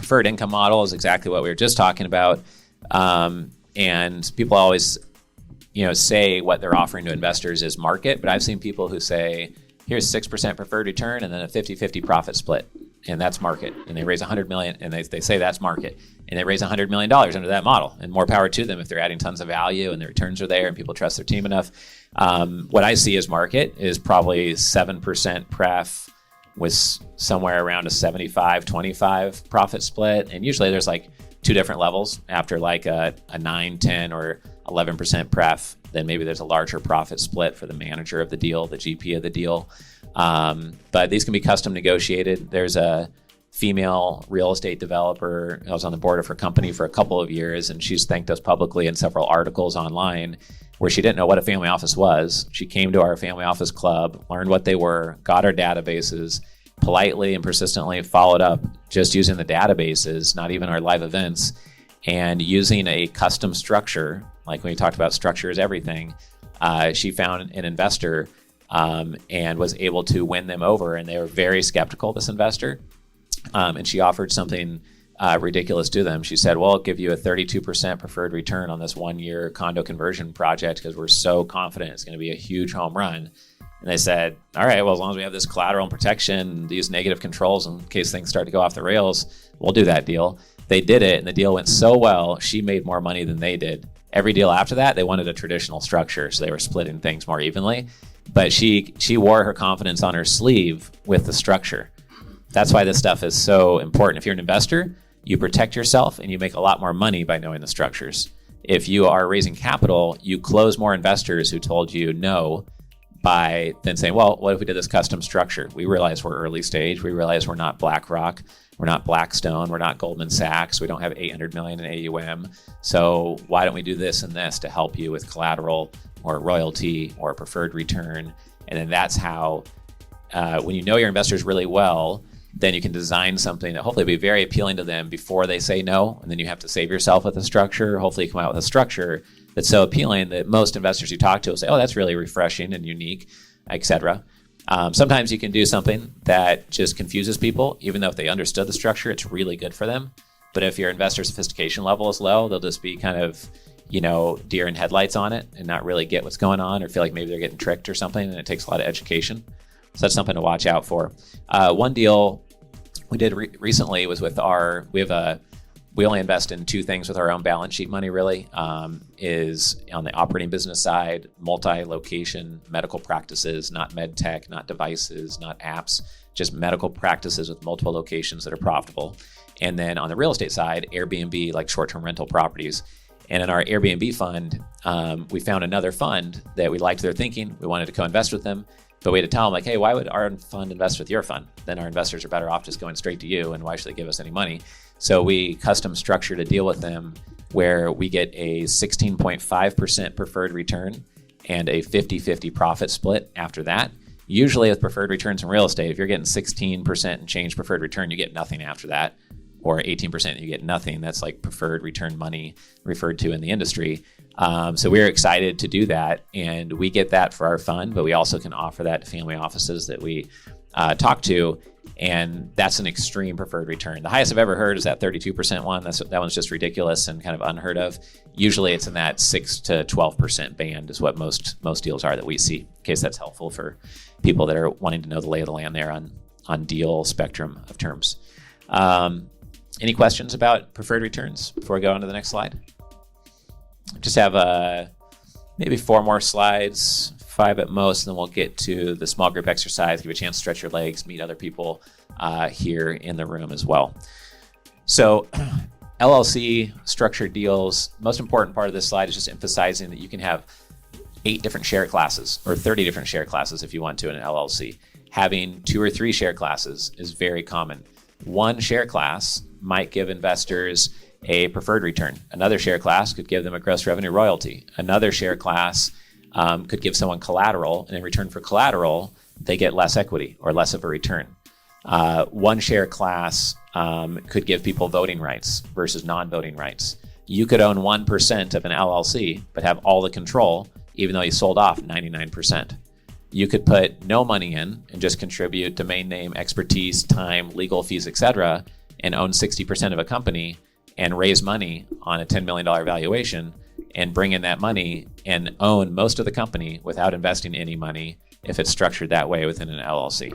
preferred income model is exactly what we were just talking about. And people always, say what they're offering to investors is market, but I've seen people who say, here's 6% preferred return and then a 50-50 profit split. And that's market. And they raise $100 million, and they say that's market. And they raise $100 million under that model. And more power to them if they're adding tons of value and the returns are there and people trust their team enough. What I see as market is probably 7% pref with somewhere around a 75-25 profit split. And usually there's like two different levels. After like a 9, 10, or 11% pref, then maybe there's a larger profit split for the manager of the deal, the GP of the deal. But these can be custom negotiated. There's a female real estate developer. I was on the board of her company for a couple of years, and she's thanked us publicly in several articles online where she didn't know what a family office was. She came to our family office club, learned what they were, got our databases, politely and persistently followed up just using the databases, not even our live events, and using a custom structure. Like when we talked about structure is everything, she found an investor and was able to win them over. And they were very skeptical, this investor. And she offered something ridiculous to them. She said, well, I'll give you a 32% preferred return on this 1-year condo conversion project because we're so confident it's going to be a huge home run. And they said, all right, well, as long as we have this collateral and protection, these negative controls in case things start to go off the rails, we'll do that deal. They did it, and the deal went so well, she made more money than they did. Every deal after that, they wanted a traditional structure, so they were splitting things more evenly. But she wore her confidence on her sleeve with the structure. That's why this stuff is so important. If you're an investor, you protect yourself and you make a lot more money by knowing the structures. If you are raising capital, you close more investors who told you no by then saying, well, what if we did this custom structure? We realize we're early stage. We realize we're not BlackRock. We're not Blackstone. We're not Goldman Sachs. We don't have 800 million in AUM. So why don't we do this and this to help you with collateral or royalty or preferred return? And then that's how, when you know your investors really well, then you can design something that hopefully will be very appealing to them before they say no. And then you have to save yourself with a structure. Hopefully you come out with a structure that's so appealing that most investors you talk to will say, oh, that's really refreshing and unique, etc. Sometimes you can do something that just confuses people, even though if they understood the structure, it's really good for them. But if your investor sophistication level is low, they'll just be kind of, deer in headlights on it and not really get what's going on or feel like maybe they're getting tricked or something. And it takes a lot of education. So that's something to watch out for. One deal we did recently was with we only invest in two things with our own balance sheet money, really, is on the operating business side, multi-location medical practices, not med tech, not devices, not apps, just medical practices with multiple locations that are profitable. And then on the real estate side, Airbnb, like short-term rental properties. And in our Airbnb fund, we found another fund that we liked their thinking. We wanted to co-invest with them. But we had to tell them, like, hey, why would our fund invest with your fund? Then our investors are better off just going straight to you, and why should they give us any money? So we custom structured a deal with them where we get a 16.5% preferred return and a 50-50 profit split after that. Usually with preferred returns in real estate, if you're getting 16% and change preferred return, you get nothing after that. Or 18%, you get nothing. That's like preferred return money referred to in the industry. So we're excited to do that, and we get that for our fund, but we also can offer that to family offices that we talk to, and that's an extreme preferred return. The highest I've ever heard is that 32% one. That one's just ridiculous and kind of unheard of. Usually it's in that 6 to 12% band is what most deals are that we see, in case that's helpful for people that are wanting to know the lay of the land there on deal spectrum of terms. Any questions about preferred returns before we go on to the next slide? Just have maybe 4 more slides, 5 at most, and then we'll get to the small group exercise, give you a chance to stretch your legs, meet other people here in the room as well. So LLC structured deals, most important part of this slide is just emphasizing that you can have 8 different share classes or 30 different share classes if you want to in an LLC. Having 2 or 3 share classes is very common. One share class might give investors a preferred return. Another share class could give them a gross revenue royalty. Another share class could give someone collateral, and in return for collateral, they get less equity or less of a return. One share class could give people voting rights versus non-voting rights. You could own 1% of an LLC, but have all the control, even though you sold off 99%. You could put no money in and just contribute domain name, expertise, time, legal fees, etc., and own 60% of a company and raise money on a $10 million valuation and bring in that money and own most of the company without investing any money if it's structured that way within an LLC.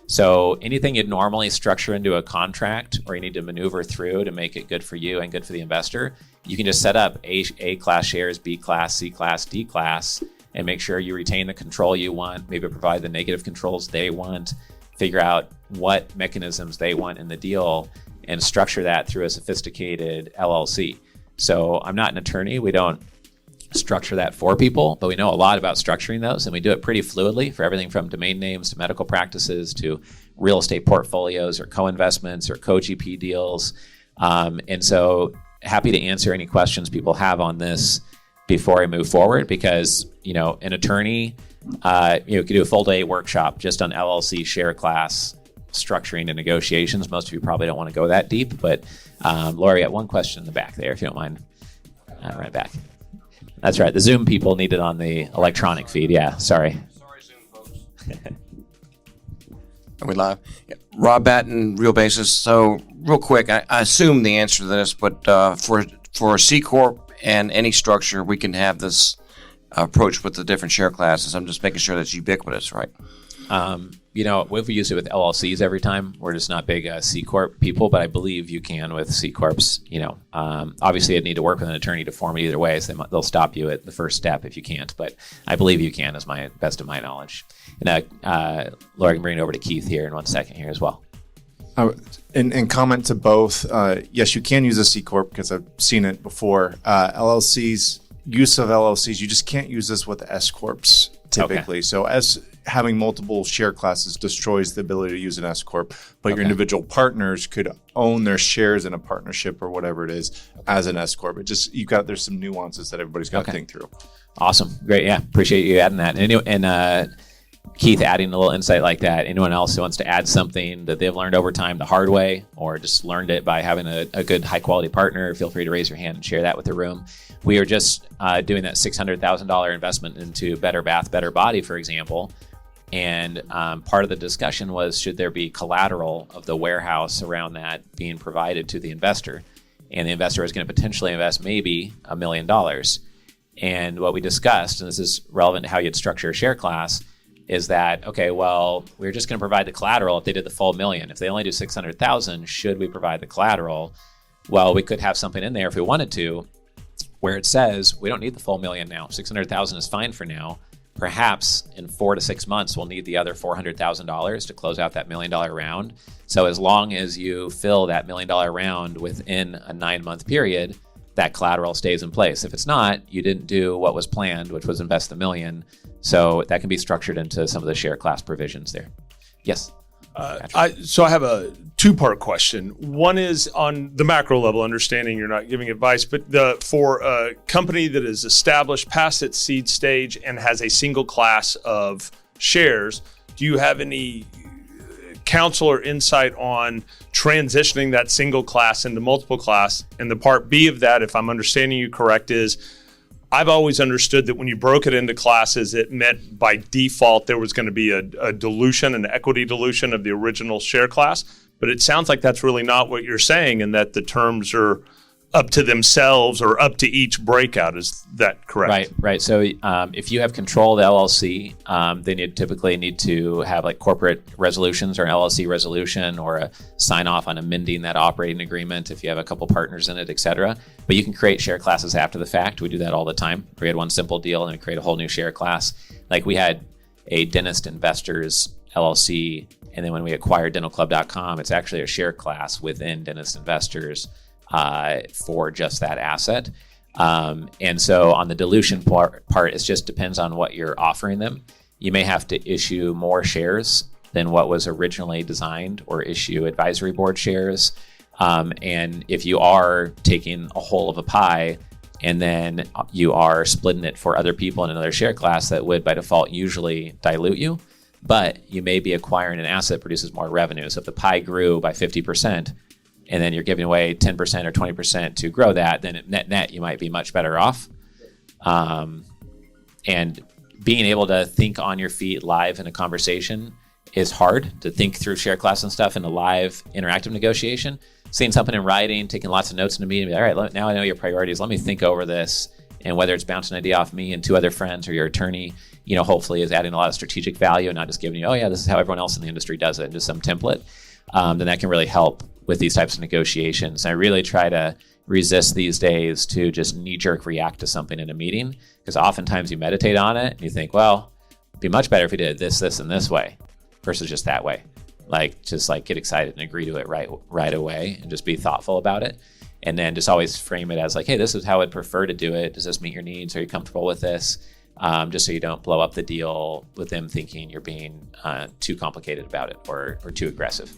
So anything you'd normally structure into a contract or you need to maneuver through to make it good for you and good for the investor, you can just set up A class shares, B class, C class, D class, and make sure you retain the control you want, maybe provide the negative controls they want, figure out what mechanisms they want in the deal, and structure that through a sophisticated LLC. So I'm not an attorney. We don't structure that for people, but we know a lot about structuring those, and we do it pretty fluidly for everything from domain names to medical practices to real estate portfolios or co-investments or co-GP deals. And so happy to answer any questions people have on this before I move forward, because an attorney could do a full day workshop just on LLC share class structuring and negotiations. Most of you probably don't want to go that deep, but Laura, you got one question in the back there, if you don't mind. Right back. That's right. The Zoom people need it on the electronic feed. Yeah, sorry. Sorry, Zoom folks. Are we live? Yeah. Rob Batten, Real Basis. So real quick, I assume the answer to this, but for a C Corp and any structure, we can have this approach with the different share classes. I'm just making sure that's ubiquitous, right? We've used it with LLCs every time. We're just not big C Corp people, but I believe you can with C Corps. Obviously you'd need to work with an attorney to form it either way, so they'll stop you at the first step if you can't, but I believe you can, as my best of my knowledge. And Laura can bring it over to Keith here in 1 second here as well. And comment to both, yes, you can use a C Corp because I've seen it before. LLCs, use of LLCs, you just can't use this with S Corps typically. Okay. So as having multiple share classes destroys the ability to use an S Corp, but your individual partners could own their shares in a partnership or whatever it is as an S Corp. There's some nuances that everybody's got to think through. Awesome. Great. Yeah. Appreciate you adding that. And Keith adding a little insight like that. Anyone else who wants to add something that they've learned over time the hard way, or just learned it by having a good high quality partner, feel free to raise your hand and share that with the room. We are just doing that $600,000 investment into Better Bath, Better Body, for example. And part of the discussion was, should there be collateral of the warehouse around that being provided to the investor? And the investor is going to potentially invest maybe $1 million. And what we discussed, and this is relevant to how you'd structure a share class, is that, okay, well, we're just going to provide the collateral if they did the full $1 million. If they only do $600,000, should we provide the collateral? Well, we could have something in there if we wanted to, where it says we don't need the full $1 million now. $600,000 is fine for now. Perhaps in 4 to 6 months, we'll need the other $400,000 to close out that $1 million round. So as long as you fill that $1 million round within a 9-month period, that collateral stays in place. If it's not, you didn't do what was planned, which was invest $1 million. So that can be structured into some of the share class provisions there. Yes. So I have a two-part question. One is on the macro level, understanding you're not giving advice, but for a company that is established past its seed stage and has a single class of shares, do you have any counsel or insight on transitioning that single class into multiple class? And the part B of that, if I'm understanding you correct, is I've always understood that when you broke it into classes, it meant by default there was going to be a dilution, an equity dilution of the original share class. But it sounds like that's really not what you're saying, and that the terms are up to themselves or up to each breakout. Is that correct? Right. So if you have control of the LLC, then you typically need to have like corporate resolutions or an LLC resolution or a sign off on amending that operating agreement if you have a couple partners in it, et cetera. But you can create share classes after the fact. We do that all the time. We had one simple deal and we create a whole new share class. Like we had a Dentist Investors LLC, and then when we acquired dentalclub.com, it's actually a share class within Dentist Investors for just that asset. And so on the dilution part, it just depends on what you're offering them. You may have to issue more shares than what was originally designed, or issue advisory board shares. And if you are taking a whole of a pie and then you are splitting it for other people in another share class, that would by default usually dilute you. But you may be acquiring an asset that produces more revenue. So if the pie grew by 50%, and then you're giving away 10% or 20% to grow that, then at net, you might be much better off. And being able to think on your feet live in a conversation is hard, to think through share class and stuff in a live interactive negotiation. seeing something in writing, taking lots of notes in a meeting, all right, now I know your priorities. Let me think over this. And whether it's bouncing an idea off me and 2 other friends or your attorney, hopefully is adding a lot of strategic value and not just giving you, oh yeah, this is how everyone else in the industry does it, just some template. Then that can really help with these types of negotiations. I really try to resist these days to just knee-jerk react to something in a meeting, because oftentimes you meditate on it and you think, well, it'd be much better if we did this, and this way versus just that way. Just get excited and agree to it right away and just be thoughtful about it. And then just always frame it as hey, this is how I'd prefer to do it. Does this meet your needs? Are you comfortable with this? Just so you don't blow up the deal with them thinking you're being too complicated about it or too aggressive.